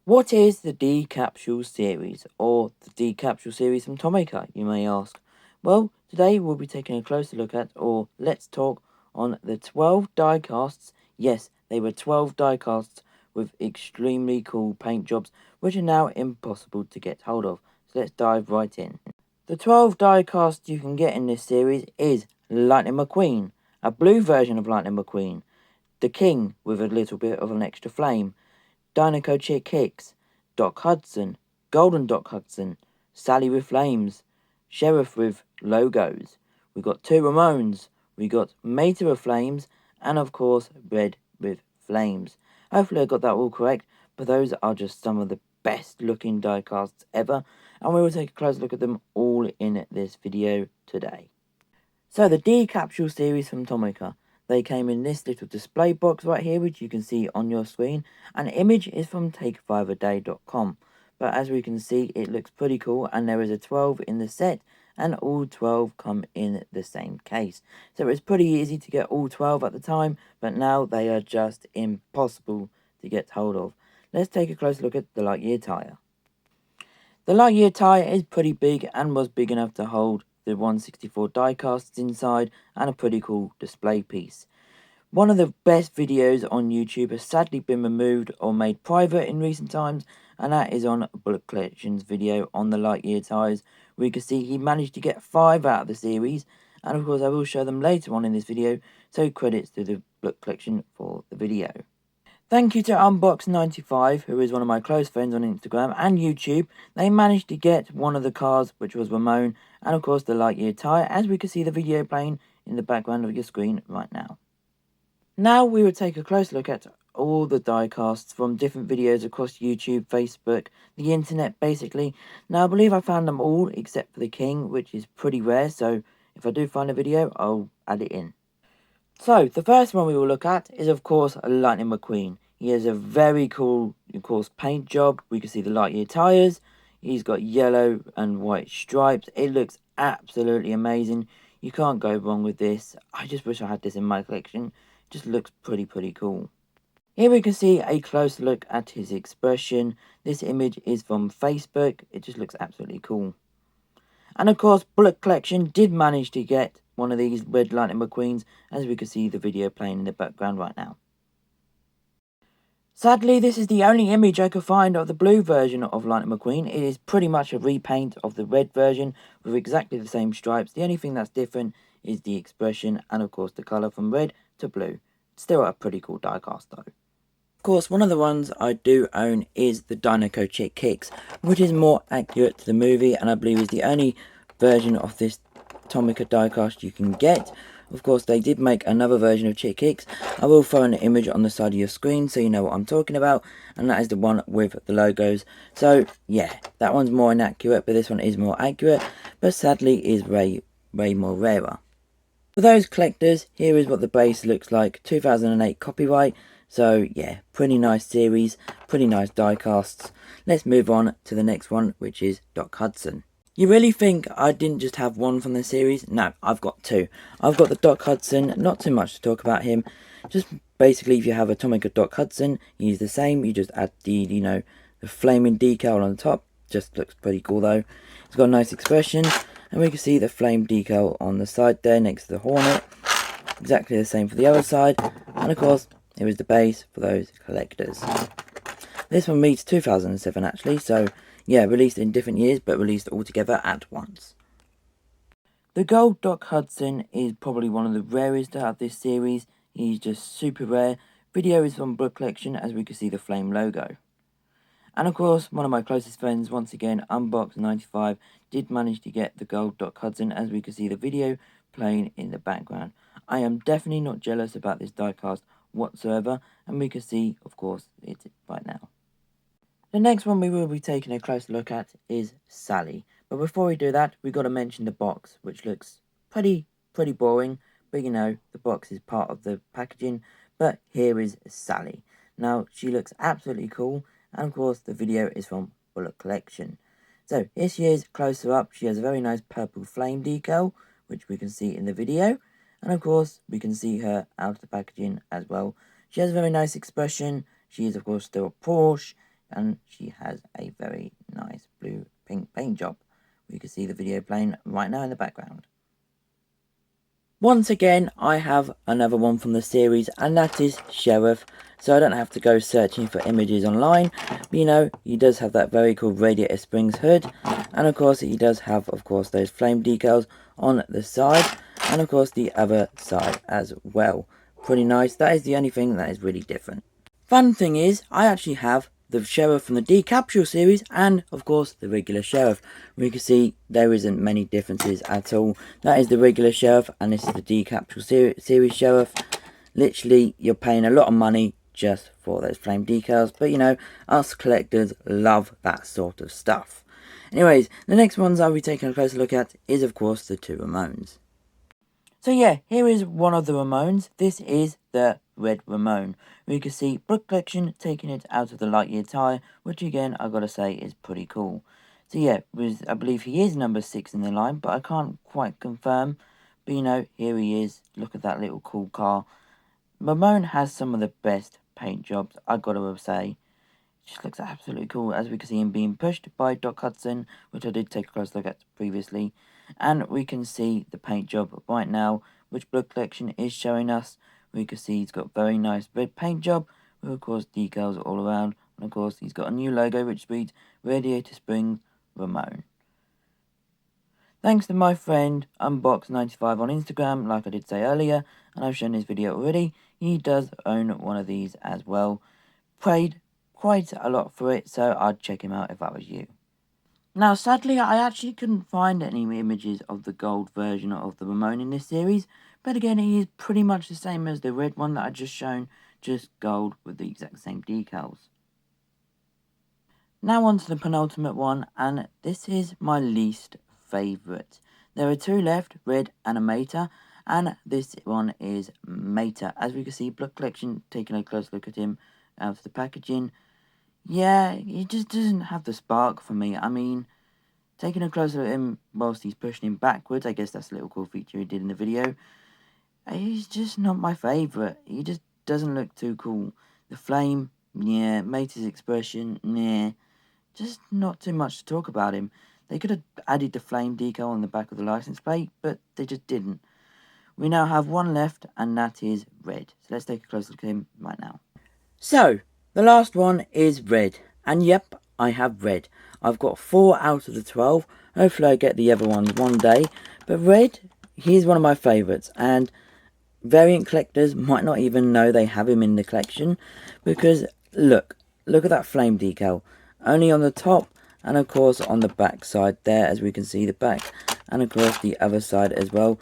What is the D Capsule Series, or the D Capsule Series from Tomica, you may ask? Well, today we'll be taking a closer look at, or let's talk on the 12 die casts. Yes, they were 12 die casts with extremely cool paint jobs, which are now impossible to get hold of. So let's dive right in. The 12 die casts you can get in this series is Lightning McQueen, a blue version of Lightning McQueen, the King with a little bit of an extra flame, Dinoco Chick Hicks, Doc Hudson, Golden Doc Hudson, Sally with Flames, Sheriff with logos. We got two Ramones, we got Mater with Flames, and of course Red with Flames. Hopefully I got that all correct, but those are just some of the best looking die casts ever, and we will take a close look at them all in this video today. So the D Capsule series from Tomica. They came in this little display box right here, which you can see on your screen. An image is from take5aday.com. But as we can see, it looks pretty cool, and there is a 12 in the set, and all 12 come in the same case. So it's pretty easy to get all 12 at the time, but now they are just impossible to get hold of. Let's take a close look at the Lightyear tyre. The Lightyear tyre is pretty big and was big enough to hold the 164 die casts inside and a pretty cool display piece. One of the best videos on YouTube has sadly been removed or made private in recent times, and that is on Bullet Collection's video on the Lightyear tyres, where you can see he managed to get 5 out of the series, and of course I will show them later on in this video, so credits to the Bullet Collection for the video. Thank you to Unbox95, who is one of my close friends on Instagram and YouTube. They managed to get one of the cars, which was Ramone, and of course the Lightyear tyre, as we can see the video playing in the background of your screen right now. Now we will take a close look at all the die casts from different videos across YouTube, Facebook, the internet basically. Now I believe I found them all except for the King, which is pretty rare, so if I do find a video, I'll add it in. So, the first one we will look at is, of course, Lightning McQueen. He has a very cool, of course, paint job. We can see the Lightyear tyres. He's got yellow and white stripes. It looks absolutely amazing. You can't go wrong with this. I just wish I had this in my collection. It just looks pretty cool. Here we can see a close look at his expression. This image is from Facebook. It just looks absolutely cool. And of course, Bullet Collection did manage to get one of these red Lightning McQueens, as we can see the video playing in the background right now. Sadly, this is the only image I could find of the blue version of Lightning McQueen. It is pretty much a repaint of the red version with exactly the same stripes. The only thing that's different is the expression and of course the colour from red to blue. Still a pretty cool diecast though. Of course, one of the ones I do own is the Dinoco Chick Hicks, which is more accurate to the movie, and I believe is the only version of this Tomica diecast you can get. Of course, they did make another version of Chick Hicks. I will throw an image on the side of your screen so you know what I'm talking about, and that is the one with the logos. So yeah, that one's more inaccurate, but this one is more accurate, but sadly is way more rarer. For those collectors, here is what the base looks like. 2008 copyright. So yeah, pretty nice series, pretty nice die casts. Let's move on to the next one, which is Doc Hudson. You really think I didn't just have one from the series? No, I've got two. I've got the Doc Hudson, not too much to talk about him. Just basically, if you have a Tomica Doc Hudson, he's the same. You just add the, the flaming decal on the top. Just looks pretty cool though. It's got a nice expression. And we can see the flame decal on the side there next to the Hornet. Exactly the same for the other side. And of course, here is the base for those collectors. This one meets 2007 actually, so yeah, released in different years, but released all together at once. The gold Doc Hudson is probably one of the rarest out of this series. He's just super rare. Video is from Bullet Collection, as we can see the flame logo. And of course, one of my closest friends, once again, Unbox95, did manage to get the gold Doc Hudson, as we can see the video playing in the background. I am definitely not jealous about this diecast whatsoever, and we can see, of course, it right now. The next one we will be taking a close look at is Sally. But before we do that, we've got to mention the box, which looks pretty boring. But you know, the box is part of the packaging. But here is Sally. Now, she looks absolutely cool. And of course, the video is from Bullet Collection. So, here she is closer up. She has a very nice purple flame decal, which we can see in the video. And of course, we can see her out of the packaging as well. She has a very nice expression. She is, of course, still a Porsche. and she has a very nice blue pink paint job. You can see the video playing right now in the background. Once again, I have another one from the series, and that is Sheriff. So I don't have to go searching for images online. But you know, he does have that very cool Radiator Springs hood. And of course, he does have, of course, those flame decals on the side. And of course, the other side as well. Pretty nice. That is the only thing that is really different. Fun thing is, I actually have the Sheriff from the D Capsule Series and, of course, the regular Sheriff. We can see there isn't many differences at all. That is the regular Sheriff, and this is the D Capsule Series Sheriff. Literally, you're paying a lot of money just for those flame decals, but you know, us collectors love that sort of stuff. Anyways, the next ones I'll be taking a closer look at is, of course, the two Ramones. So yeah, here is one of the Ramones. This is the Red Ramone. We can see Brooke Collection taking it out of the Lightyear tire, which again, I gotta say, is pretty cool. So yeah, I believe he is number 6 in the line, but I can't quite confirm. But you know, here he is. Look at that little cool car. Ramone has some of the best paint jobs, I gotta say. Just looks absolutely cool, as we can see him being pushed by Doc Hudson, which I did take a close look at previously. And we can see the paint job right now, which Blood Collection is showing us. We can see he's got very nice red paint job, with of course decals all around. And of course he's got a new logo which reads Radiator Springs Ramone. Thanks to my friend Unbox95 on Instagram, like I did say earlier, and I've shown this video already. He does own one of these as well. Paid quite a lot for it, so I'd check him out if that was you. Now, sadly, I actually couldn't find any images of the gold version of the Ramone in this series, but again, he is pretty much the same as the red one that I just shown, just gold with the exact same decals. Now on to the penultimate one, and this is my least favourite. There are two left, red and a Mater, and this one is Mater. As we can see, Blood Collection taking a close look at him out of the packaging. Yeah, he just doesn't have the spark for me. I mean, taking a closer look at him whilst he's pushing him backwards, I guess that's a little cool feature he did in the video. He's just not my favourite. He just doesn't look too cool. The flame, yeah. Mate's expression, nah. Just not too much to talk about him. They could have added the flame decal on the back of the license plate, but they just didn't. We now have one left, and that is red. So let's take a closer look at him right now. So, the last one is red, and yep, I have red. I've got 4 out of the 12. Hopefully I get the other ones one day. But red, he's one of my favourites, and variant collectors might not even know they have him in the collection, because look at that flame decal. Only on the top, and of course on the back side there, as we can see the back, and of course the other side as well.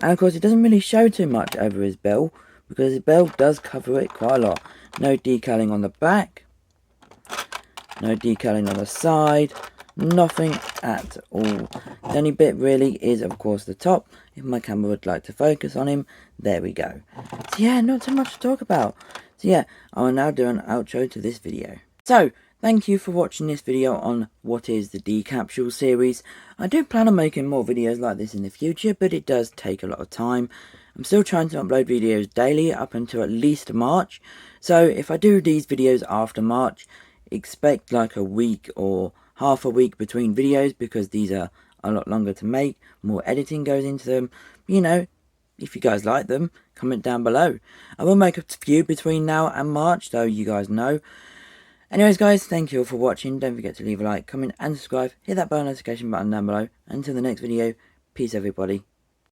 And of course it doesn't really show too much over his bell, because his bell does cover it quite a lot. No decaling on the back, no decaling on the side, nothing at all. The only bit really is of course the top. If my camera would like to focus on him, there we go. So yeah, not too much to talk about. So yeah, I will now do an outro to this video. So, thank you for watching this video on what is the D Capsule series. I do plan on making more videos like this in the future, but it does take a lot of time. I'm still trying to upload videos daily up until at least March. So if I do these videos after March, expect like a week or half a week between videos, because these are a lot longer to make. More editing goes into them. You know, if you guys like them, comment down below. I will make a few between now and March, so you guys know. Anyways guys, thank you all for watching. Don't forget to leave a like, comment and subscribe. Hit that bell notification button down below. Until the next video, peace everybody.